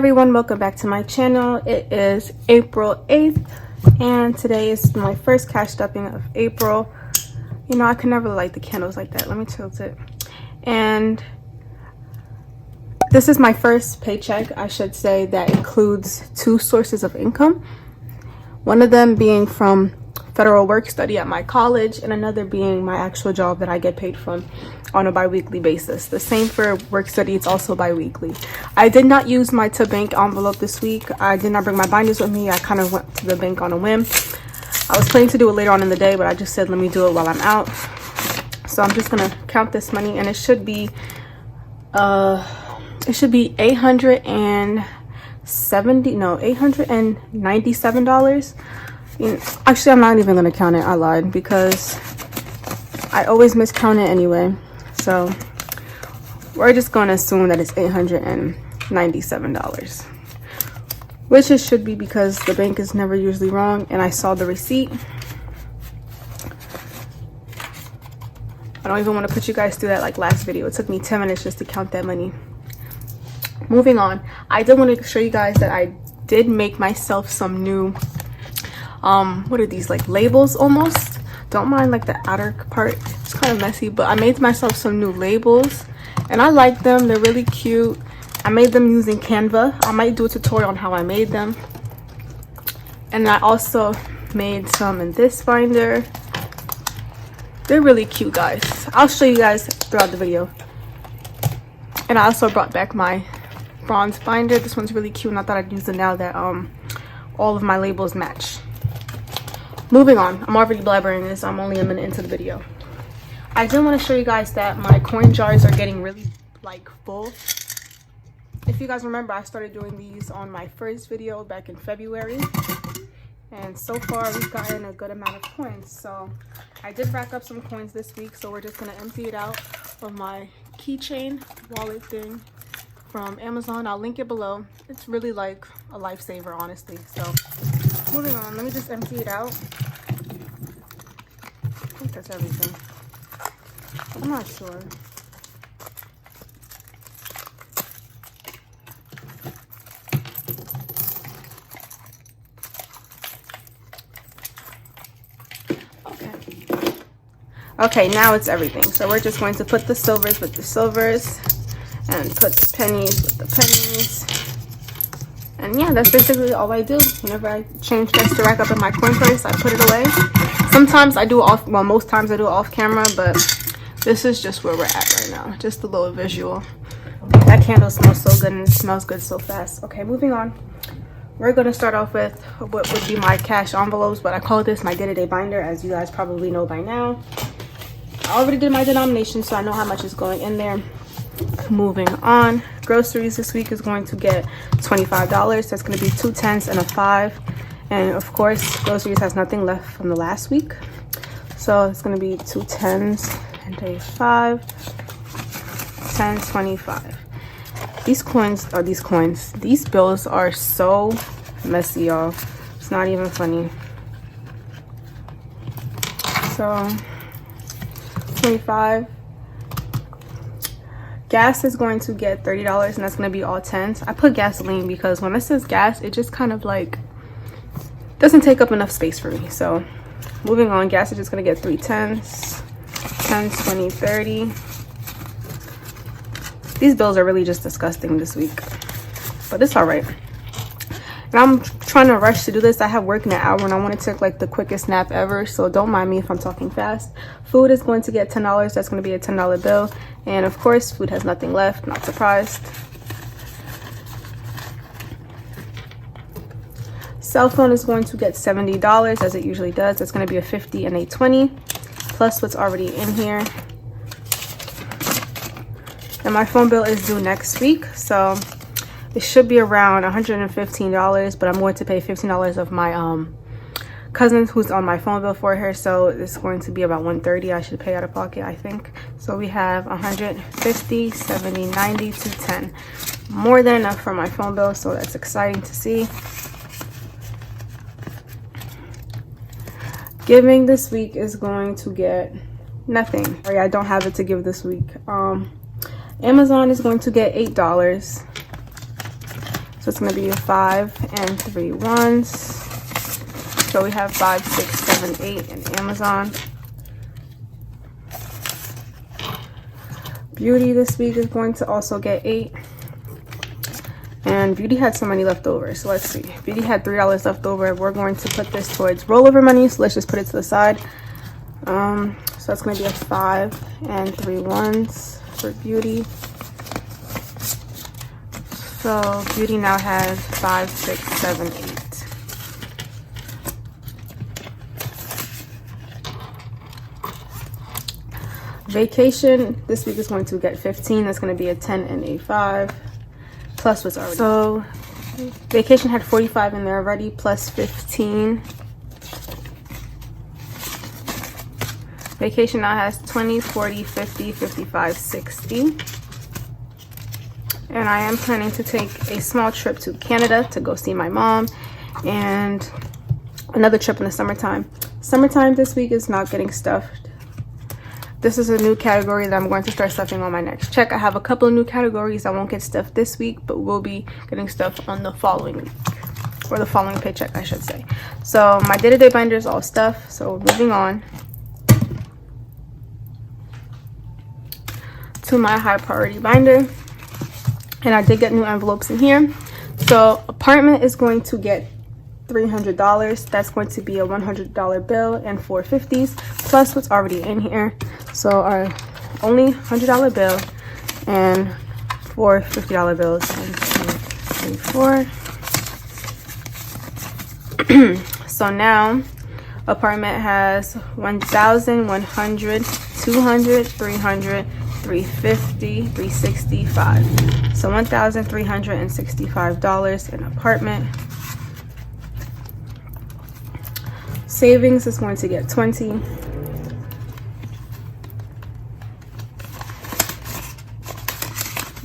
everyone, welcome back to my channel. It is April 8th and today is my first cash stuffing of April. You know, I can never light the candles like that. Let me tilt it. And this is my first paycheck, I should say, that includes two sources of income. One of them being from federal work study at my college, and another being my actual job that I get paid from on a bi-weekly basis. The same for work study, it's also bi-weekly. I did not use my to bank envelope this week. I did not bring my binders with me. I kind of went to the bank on a whim. I was planning to do it later on in the day, but I just said let me do it while I'm out. So I'm just gonna count this money, and it should be $897. Actually, I'm not even gonna count it. I lied because I always miscount it anyway. So we're just gonna assume that it's $897, which it should be because the bank is never usually wrong, and I saw the receipt. I don't even want to put you guys through that like last video. It took me 10 minutes just to count that money. Moving on, I did want to show you guys that I did make myself some new what are these, like labels almost? Don't mind like the outer part, it's kind of messy, but I made myself some new labels and I like them. They're really cute. I made them using Canva. I might do a tutorial on how I made them. And I also made some in this binder. They're really cute, guys. I'll show you guys throughout the video. And I also brought back my bronze binder. This one's really cute and I thought I'd use it now that all of my labels match. Moving on, I'm already blabbering this. I'm only a minute into the video. I did want to show you guys that my coin jars are getting really like full. If you guys remember, I started doing these on my first video back in February. And so far we've gotten a good amount of coins. So I did rack up some coins this week. So we're just going to empty it out of my keychain wallet thing from Amazon. I'll link it below. It's really like a lifesaver, honestly. So moving on, let me just empty it out. I think that's everything. I'm not sure. Okay, now it's everything. So we're just going to put the silvers with the silvers and put the pennies with the pennies. And yeah, that's basically all I do. Whenever I change this to rack up in my coin purse, I put it away. Sometimes I do off, well, most times I do off camera, but this is just where we're at right now. Just a little visual. That candle smells so good and it smells good so fast. Okay, moving on. We're going to start off with what would be my cash envelopes, but I call this my day-to-day binder, as you guys probably know by now. I already did my denomination, so I know how much is going in there. Moving on, groceries this week is going to get $25. That's going to be 2 10s and a 5. And of course, groceries has nothing left from the last week, so it's going to be 2 10s and a 5. 10, 25. These bills are so messy, y'all. It's not even funny. So 25. Gas is going to get $30, and that's going to be all 10s. I put gasoline because when it says gas, it just kind of like doesn't take up enough space for me. So moving on, gas is just going to get 3 10s, 10, 20, 30. These bills are really just disgusting this week, but it's all right. And I'm trying to rush to do this. I have work in an hour and I want to take like the quickest nap ever, so don't mind me if I'm talking fast. Food is going to get $10. That's going to be a $10 bill. And of course, food has nothing left. Not surprised. Cell phone is going to get $70 as it usually does. That's going to be a 50 and a 20 plus what's already in here. And my phone bill is due next week, so it should be around $115, but I'm going to pay $15 of my cousin who's on my phone bill for her, so it's going to be about $130 I should pay out of pocket, I think. So we have 150, 70, 90, 210. More than enough for my phone bill, so that's exciting to see. Giving this week is going to get nothing. Sorry, I don't have it to give this week. Amazon is going to get $8. So it's going to be 5 and 3 ones. So we have 5, 6, 7, 8 in Amazon. Beauty this week is going to also get 8. And Beauty had some money left over. So let's see. Beauty had $3 left over. We're going to put this towards rollover money. So let's just put it to the side. So that's going to be a 5 and 3 ones for Beauty. So Beauty now has 5, 6, 7, 8. Vacation this week is going to get 15. That's going to be a 10 and a 5. Plus what's already. So Vacation had 45 in there already, plus 15. Vacation now has 20, 40, 50, 55, 60. And I am planning to take a small trip to Canada to go see my mom, and another trip in the summertime. Summertime this week is not getting stuffed. This is a new category that I'm going to start stuffing on my next check. I have a couple of new categories that won't get stuffed this week, but will be getting stuffed on the following week, or the following paycheck, I should say. So my day-to-day binder is all stuffed. So moving on to my high priority binder. And I did get new envelopes in here. So apartment is going to get $300. That's going to be a $100 bill and 4 50s plus what's already in here. So our only $100 bill and 4 $50 bills. 1, 2, 3, 4. So now apartment has 1,000, 100, 200, 300, 350, 365. So $1,365 in apartment. Savings is going to get 20.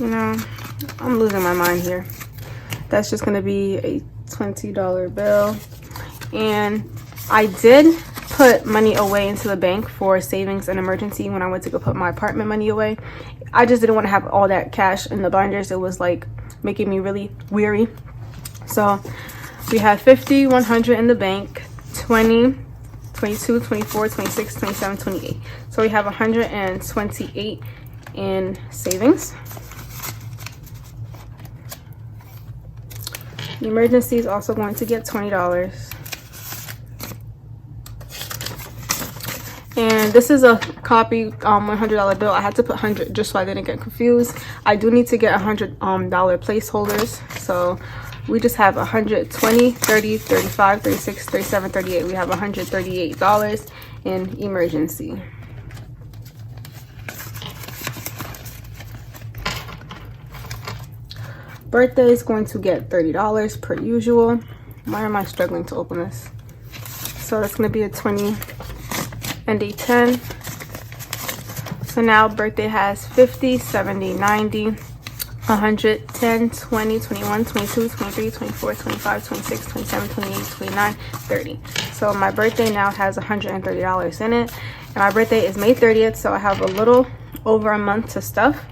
You know, I'm losing my mind here. That's just going to be a $20 bill. And I did put money away into the bank for savings and emergency when I went to go put my apartment money away. I just didn't want to have all that cash in the binders. It was like making me really weary. So we have 50, 100 in the bank, 20, 22, 24, 26, 27, 28. So we have 128 in savings. The emergency is also going to get $20. And this is a copy $100 bill. I had to put 100 just so I didn't get confused. I do need to get $100 placeholders. So we just have 120, 30, 35, 36, 37, 38. We have $138 in emergency. Birthday is going to get $30 per usual. Why am I struggling to open this? So that's going to be a 20 and a 10. So now birthday has 50, 70, 90, 110, 20, 21, 22, 23, 24, 25, 26, 27, 28, 29, 30. So my birthday now has $130 in it. And my birthday is May 30th, so I have a little over a month to stuff.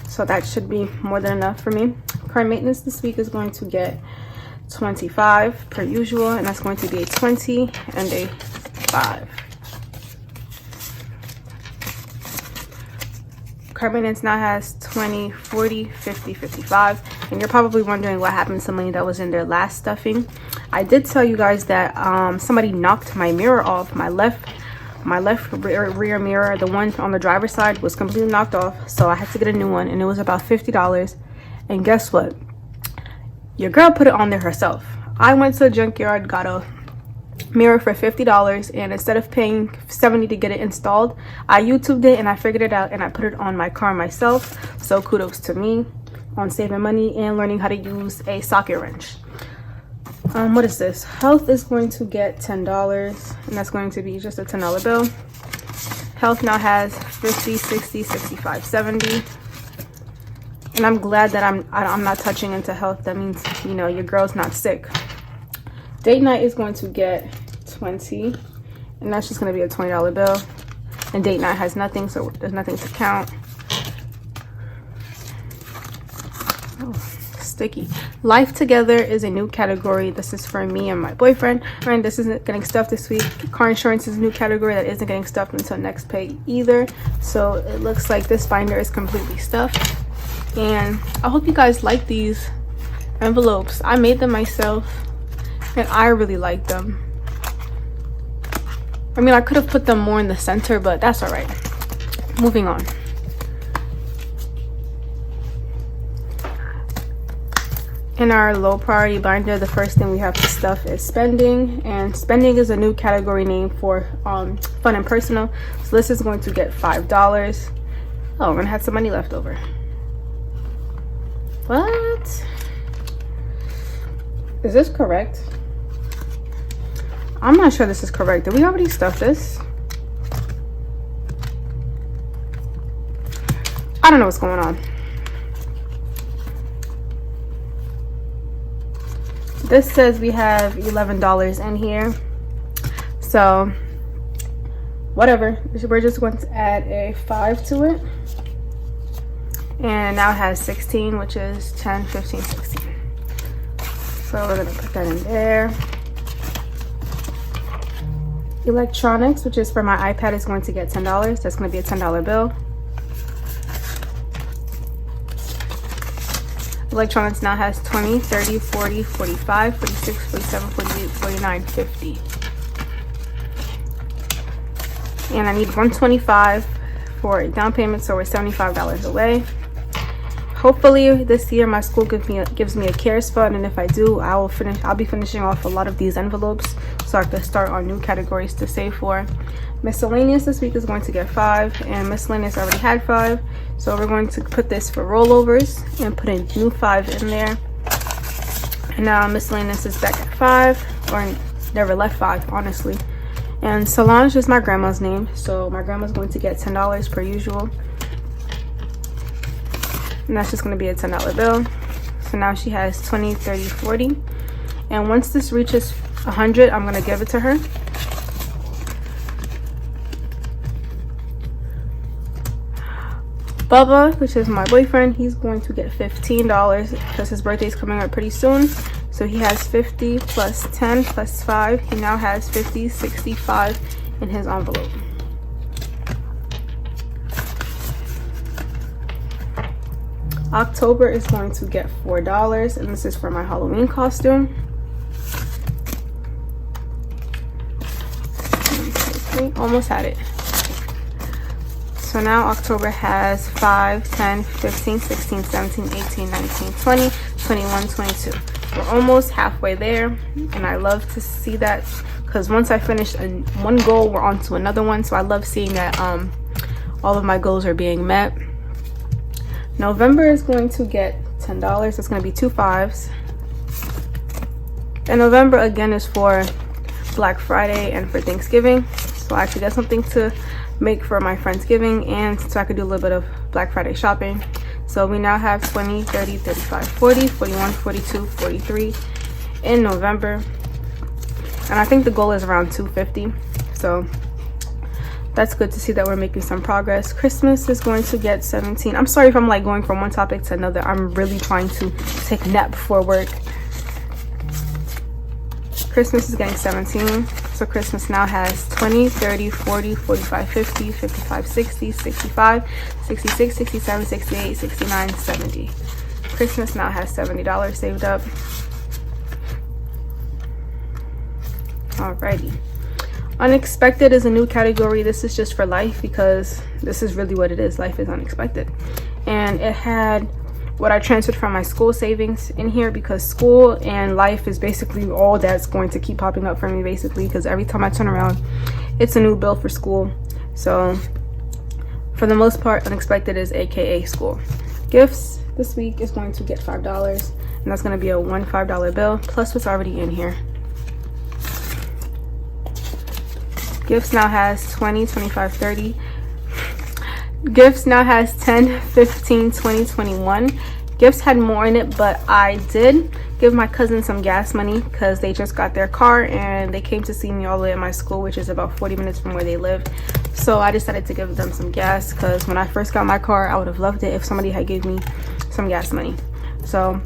So that should be more than enough for me. Car maintenance this week is going to get 25 per usual, and that's going to be a 20 and a 5. Car maintenance now has 20, 40, 50, 55. And you're probably wondering what happened to money that was in their last stuffing. I did tell you guys that somebody knocked my mirror off. My left rear mirror, the one on the driver's side, was completely knocked off. So I had to get a new one, and it was about $50. And guess what? Your girl put it on there herself. I went to a junkyard, got a mirror for $50, and instead of paying $70 to get it installed, I YouTubed it and I figured it out, and I put it on my car myself. So kudos to me on saving money and learning how to use a socket wrench. What is this? Health is going to get $10, and that's going to be just a $10 bill. Health now has 50, 60, 65, 70. And I'm glad that I'm not touching into health. That means, you know, your girl's not sick. Date night is going to get 20, and that's just going to be a $20 bill. And date night has nothing, so there's nothing to count. Oh, sticky. Life together is a new category. This is for me and my boyfriend. And this isn't getting stuffed this week. Car insurance is a new category that isn't getting stuffed until next pay either. So it looks like this binder is completely stuffed. And I hope you guys like these envelopes. I made them myself and I really like them. I mean, I could have put them more in the center, but that's all right. Moving on. In our low priority binder, the first thing we have to stuff is spending, and spending is a new category name for fun and personal. So this is going to get $5. Oh, we're gonna have some money left over. What? Is this correct? I'm not sure this is correct. Did we already stuff this? I don't know what's going on. This says we have $11 in here. So, whatever. We're just going to add a 5 to it. And now it has 16, which is 10, 15, 16. So we're gonna put that in there. Electronics, which is for my iPad, is going to get $10. That's going to be a $10 bill. Electronics now has 20, 30, 40, 45, 46, 47, 48, 49, 50. And I need $125 for a down payment, so we're $75 away. Hopefully this year my school gives me a CARES fund, and if I do, I'll be finishing off a lot of these envelopes so I can start on new categories to save for. Miscellaneous this week is going to get 5, and miscellaneous already had 5, so we're going to put this for rollovers and put a new 5 in there. And now miscellaneous is back at 5, or never left 5, honestly. And Solange is my grandma's name, so my grandma's going to get $10 per usual. And that's just going to be a $10 bill. So now she has 20, 30, 40. And once this reaches 100, I'm going to give it to her. Bubba, which is my boyfriend, he's going to get $15 because his birthday is coming up pretty soon. So he has 50 plus 10 plus 5. He now has 50, 65 in his envelope. October is going to get $4, and this is for my Halloween costume. Almost had it. So now October has 5, 10, 15, 16, 17, 18, 19, 20, 21, 22. We're almost halfway there, and I love to see that because once I finish one goal, we're on to another one. So I love seeing that all of my goals are being met. November is going to get $10. It's going to be 2 5s. And November again is for Black Friday and for Thanksgiving. So I actually got something to make for my Friendsgiving, and so I could do a little bit of Black Friday shopping. So we now have 20, 30, 35, 40, 41, 42, 43 in November. And I think the goal is around 250. So that's good to see that we're making some progress. Christmas is going to get 17. I'm sorry if I'm like going from one topic to another. I'm really trying to take a nap before work. Christmas is getting 17. So Christmas now has 20, 30, 40, 45, 50, 55, 60, 65, 66, 67, 68, 69, 70. Christmas now has $70 saved up. Alrighty. Unexpected is a new category. This is just for life because this is really what it is. Life is unexpected. And it had what I transferred from my school savings in here because school and life is basically all that's going to keep popping up for me basically, because every time I turn around it's a new bill for school. So for the most part, unexpected is aka school. Gifts this week is going to get $5, and that's going to be a $5 bill plus what's already in here. Gifts now has 20, 25, 30. Gifts now has 10, 15, 20, 21. Gifts had more in it, but I did give my cousin some gas money because they just got their car and they came to see me all the way at my school, which is about 40 minutes from where they live. So I decided to give them some gas because when I first got my car, I would have loved it if somebody had gave me some gas money. So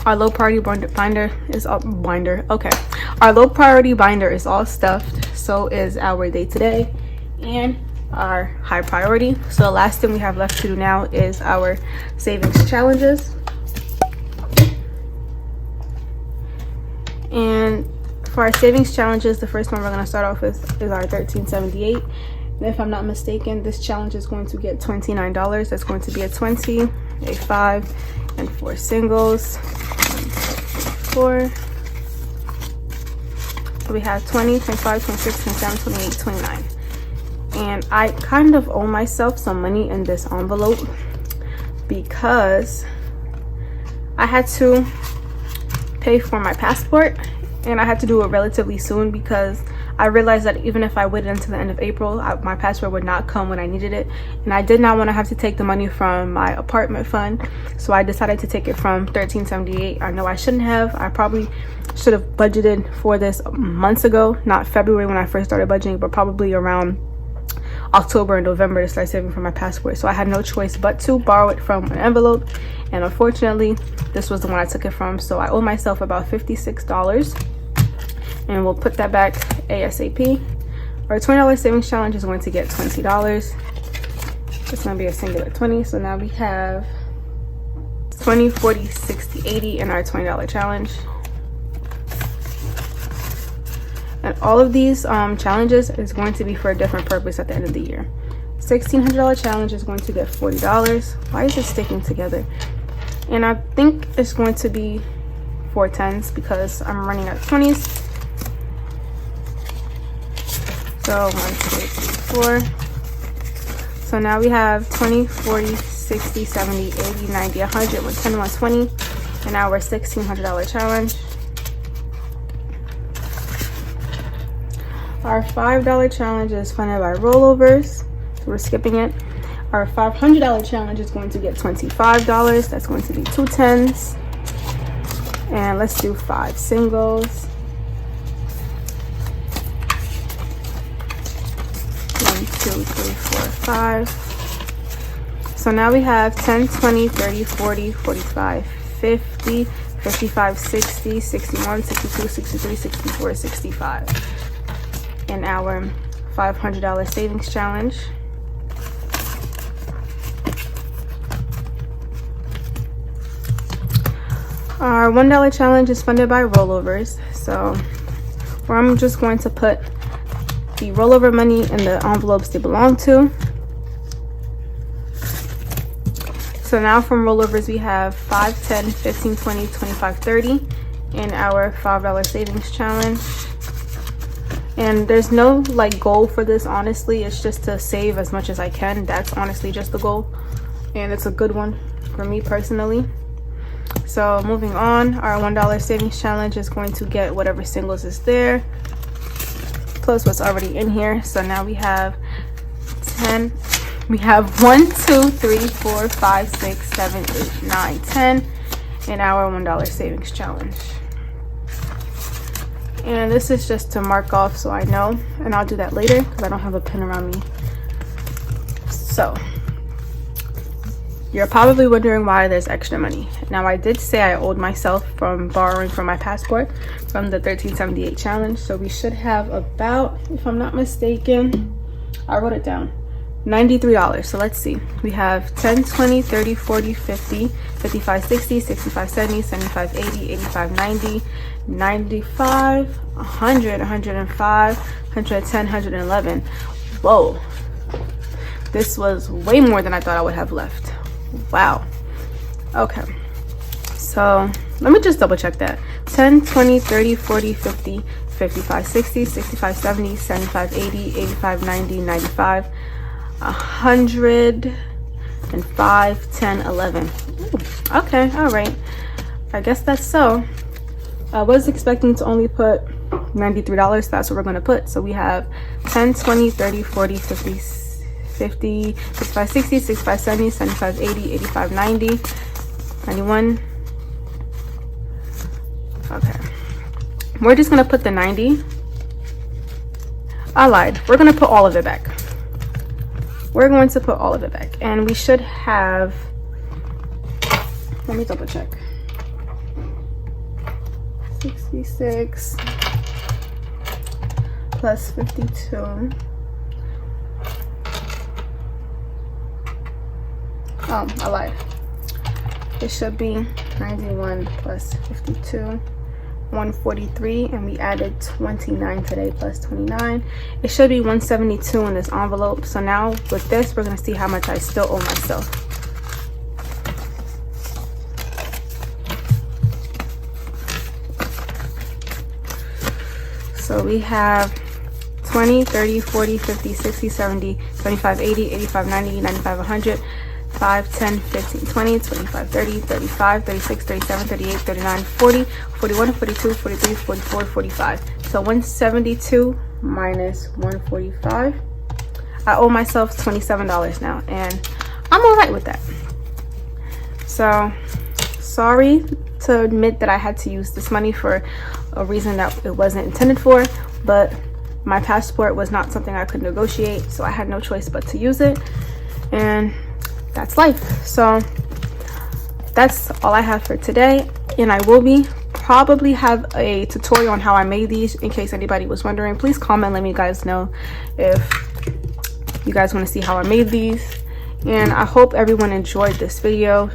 Our low priority binder is all okay. Our low priority binder is all stuffed. So is our day to day and our high priority. So the last thing we have left to do now is our savings challenges. And for our savings challenges, the first one we're going to start off with is our 1378. And if I'm not mistaken, this challenge is going to get $29. That's going to be a 20, a 5, and 4 singles. 4. So we have 20, 25, 26, 27, 28, 29. And I kind of owe myself some money in this envelope because I had to pay for my passport, and I had to do it relatively soon because I realized that even if I waited until the end of April, my passport would not come when I needed it, and I did not want to have to take the money from my apartment fund, so I decided to take it from 1378. I know I shouldn't have. I probably should have budgeted for this months ago, not February when I first started budgeting, but probably around October and November to start saving for my passport. So I had no choice but to borrow it from an envelope, and unfortunately this was the one I took it from. So I owe myself about $56, and we'll put that back ASAP. Our $20 savings challenge is going to get $20. It's going to be a singular 20. So now we have 20, 40, 60, 80 in our $20 challenge. And all of these challenges is going to be for a different purpose at the end of the year. $1,600 challenge is going to get $40. Why is it sticking together? And I think it's going to be 4 10s because I'm running out of 20s. So 1, 2, 3, 4. So now we have 20, 40, 60, 70, 80, 90, 100, 110, 120 in our $1,600 challenge. Our $5 challenge is funded by rollovers, so we're skipping it. Our $500 challenge is going to get $25. That's going to be 2 10s. And let's do 5 singles. 1, 2, 3, 4, 5. So now we have 10, 20, 30, 40, 45, 50, 55, 60, 61, 62, 63, 64, 65. In our $500 savings challenge. Our $1 challenge is funded by rollovers. So where I'm just going to put the rollover money in the envelopes they belong to. So now from rollovers we have 5, 10, 15, 20, 25, 30 in our $5 savings challenge. And there's no like goal for this, honestly. It's just to save as much as I can. That's honestly just the goal, and it's a good one for me personally. So moving on, our $1 savings challenge is going to get whatever singles is there plus what's already in here. So now we have 10, we have 1, 2, 3, 4, 5, 6, 7, 8, 9, 10 in our $1 savings challenge. And this is just to mark off so I know, and I'll do that later because I don't have a pen around me. So you're probably wondering why there's extra money. Now I did say I owed myself from borrowing from my passport from the 1378 challenge, so we should have about, if I'm not mistaken, I wrote it down, $93. So let's see, we have 10, 20, 30, 40, 50, 55, 60, 65, 70, 75, 80, 85, 90, 95, 100, 105, 110, 111. Whoa, this was way more than I thought I would have left. Wow. Okay, so let me just double check that. 10, 20, 30, 40, 50, 55, 60, 65, 70, 75, 80, 85, 90, 95, 105, 10, 11. Ooh, okay, all right, I guess that's so. I was expecting to only put $93. That's what we're going to put. So we have 10, 20, 30, 40, 50, 50, 65, 60, 65, 70, 75, 80, 85, 90, 91. Okay, we're just going to put the 90. I lied. We're going to put all of it back. We're going to put all of it back, and we should have, let me double check. 66 plus 52. Oh, I lied. It should be 91 plus 52, 143, and we added 29 today plus 29. It should be 172 in this envelope. So now with this, we're gonna see how much I still owe myself. So we have 20, 30, 40, 50, 60, 70, 75, 80, 85, 90, 95, 100, 5, 10, 15, 20, 25, 30, 35, 36, 37, 38, 39, 40, 41, 42, 43, 44, 45. So 172 minus 145. I owe myself $27 now, and I'm all right with that. So sorry to admit that I had to use this money for a reason that it wasn't intended for, but my passport was not something I could negotiate, so I had no choice but to use it, and that's life. So that's all I have for today, and I will probably have a tutorial on how I made these in case anybody was wondering. Please comment, let me guys know if you guys want to see how I made these, and I hope everyone enjoyed this video.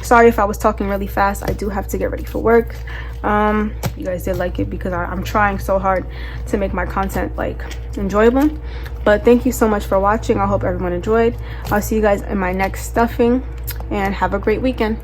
Sorry if I was talking really fast. I do have to get ready for work. You guys did like it because I'm trying so hard to make my content like enjoyable. But thank you so much for watching. I hope everyone enjoyed. I'll see you guys in my next stuffing, and have a great weekend.